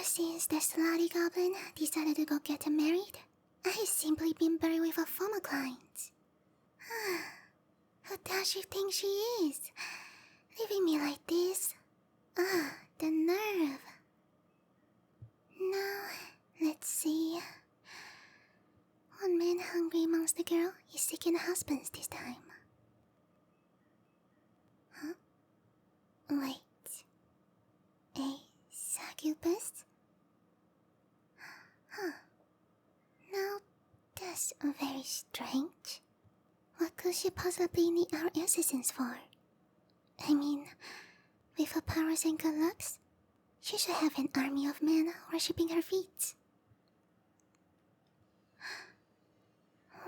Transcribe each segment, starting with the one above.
since the slutty goblin decided to go get married, I've simply been buried with a former client. Who does she think she is? Leaving me like this? The nerve. Now, let's see. One man-hungry monster girl is seeking husbands this time. Huh? Wait. A succubus? Huh. Now, that's very strange. What could she possibly need our assistance for? I mean, with her powers and good looks, she should have an army of men worshipping her feet.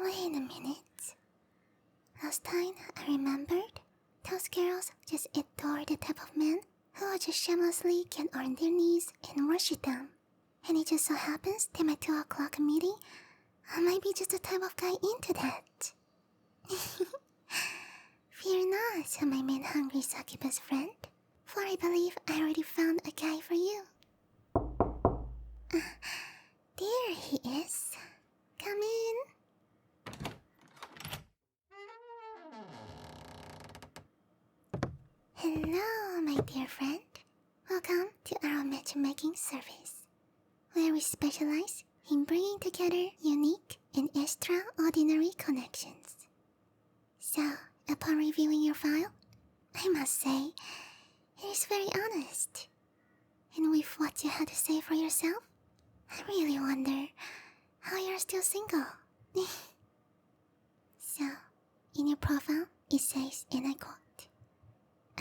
Wait a minute. Last time I remembered, those girls just adore the type of men who would just shamelessly get on their knees and worship them. And it just so happens that my 2 o'clock meeting might be just the type of guy into that. Fear not, my man-hungry succubus friend, for I believe I already found a guy for you. There he is. Come in. Hello, my dear friend. Welcome to our matchmaking service, where we specialize in bringing together unique and extraordinary connections. So, upon reviewing your file, I must say, it is very honest. And with what you had to say for yourself, I really wonder how you're still single. So, in your profile, it says, and I quote,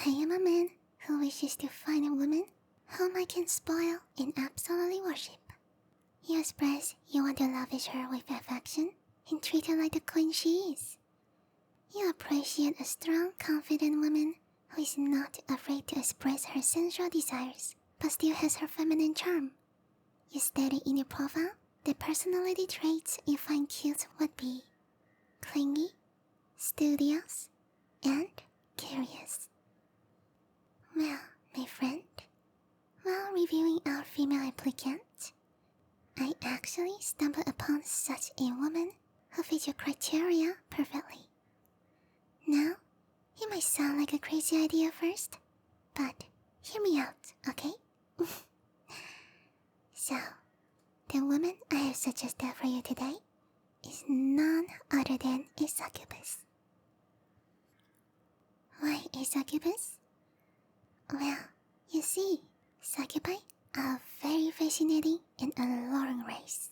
I am a man who wishes to find a woman whom I can spoil and absolutely worship. You express you want to lavish her with affection and treat her like the queen she is. You appreciate a strong, confident woman who is not afraid to express her sensual desires, but still has her feminine charm. You stated in your profile the personality traits you find cute would be clingy, studious, and curious. Well, my friend, while reviewing our female applicant, I actually stumbled upon such a woman who fits your criteria perfectly. Now, it might sound like a crazy idea first, but hear me out, okay? So, the woman I have suggested for you today is none other than a succubus. Why a succubus? Well, you see, succubi are a very fascinating and alluring race.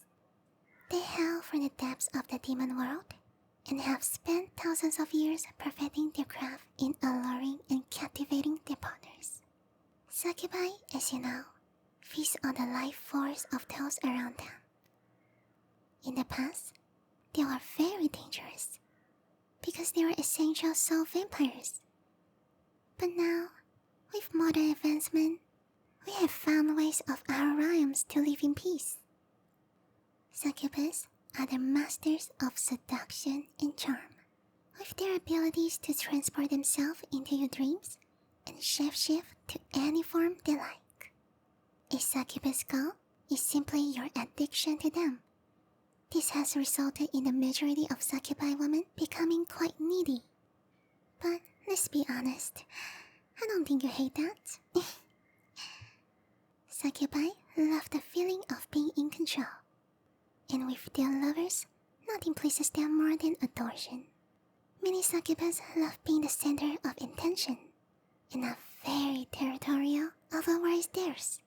They hail from the depths of the demon world and have spent thousands of years perfecting their craft in alluring and captivating their partners. Succubi, as you know, feast on the life force of those around them. In the past, they were very dangerous because they were essential soul vampires. But now, with modern advancement, we have found ways of our realms to live in peace. Succubus are the masters of seduction and charm, with their abilities to transport themselves into your dreams and shapeshift to any form they like. A succubus goal is simply your addiction to them. This has resulted in the majority of succubi women becoming quite needy. But let's be honest, I don't think you hate that. Succubi love the feeling of being in control. And with their lovers, nothing pleases them more than adoration. Many succubus love being the center of attention and are very territorial over what is theirs.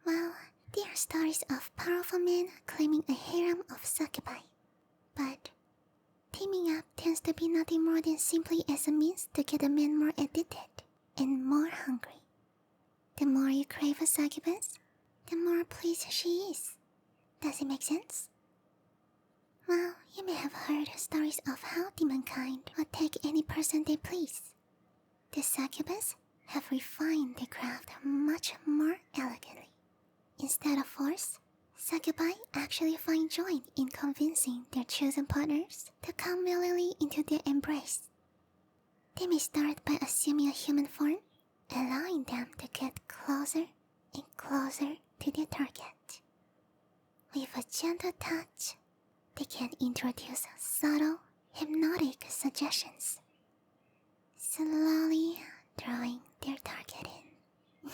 Well, there are stories of powerful men claiming a harem of succubi. But teaming up tends to be nothing more than simply as a means to get a man more addicted and more hungry. The more you crave a succubus, the more pleased she is. Does it make sense? Well, you may have heard stories of how demonkind will take any person they please. The succubus have refined their craft much more elegantly. Instead of force, succubi actually find joy in convincing their chosen partners to come willingly into their embrace. They may start by assuming a human form, allowing them to get closer and closer to their target. With a gentle touch, they can introduce subtle, hypnotic suggestions, slowly drawing their target in.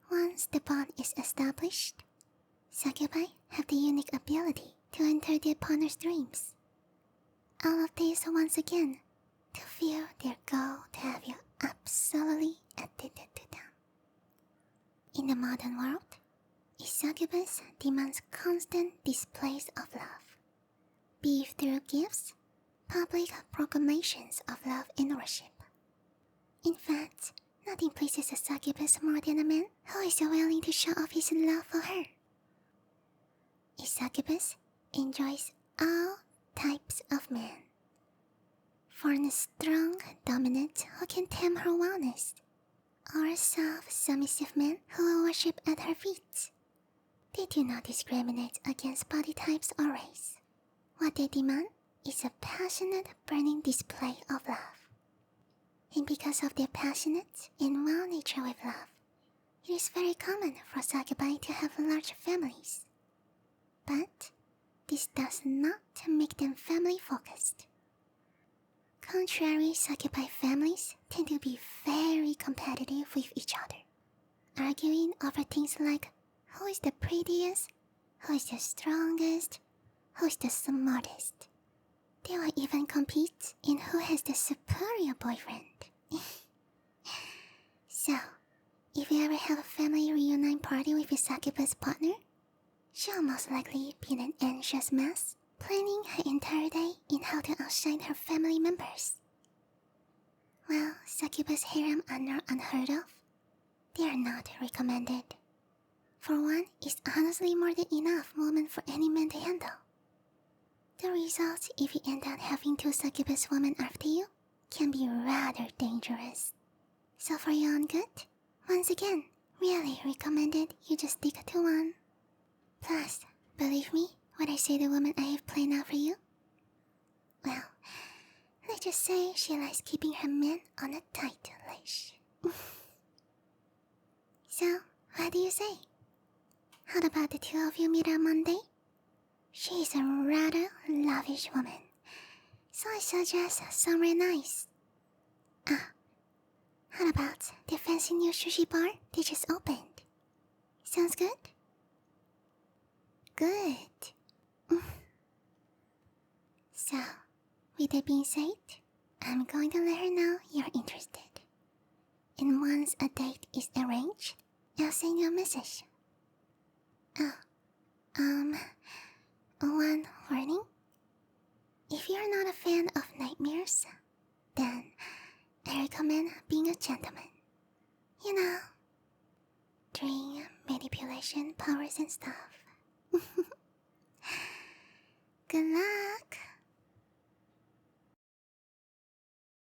Once the bond is established, succubi have the unique ability to enter their partner's dreams. All of this once again to feel their goal to have you absolutely addicted to them. In the modern world, a succubus demands constant displays of love, be it through gifts, public proclamations of love and worship. In fact, nothing pleases a succubus more than a man who is willing to show off his love for her. A succubus enjoys all types of men. From a strong dominant who can tame her wildness, or a soft submissive man who will worship at her feet. They do not discriminate against body types or race. What they demand is a passionate, burning display of love. And because of their passionate and wild nature with love, it is very common for succubi to have large families. But this does not make them family-focused. Contrary, succubi families tend to be very competitive with each other, arguing over things like who is the prettiest, who is the strongest, who is the smartest. They will even compete in who has the superior boyfriend. So, if you ever have a family reunion party with your succubus partner, she'll most likely be in an anxious mess, planning her entire day in how to outshine her family members. While succubus harem are not unheard of, they are not recommended. For one, it's honestly more than enough moment for any man to handle. The result, if you end up having 2 succubus women after you, can be rather dangerous. So for your own good, once again, really recommended you just stick to one. Plus, believe me when I say the woman I have planned out for you? Well, let's just say she likes keeping her men on a tight leash. So, what do you say? How about the 2 of you meet on Monday? She is a rather lavish woman, so I suggest somewhere nice. How about the fancy new sushi bar they just opened? Sounds good? Good. So, with that being said, I'm going to let her know you're interested. And once a date is arranged, I'll send you a message. One warning. If you're not a fan of nightmares, then I recommend being a gentleman. You know, dream manipulation powers and stuff. Good luck!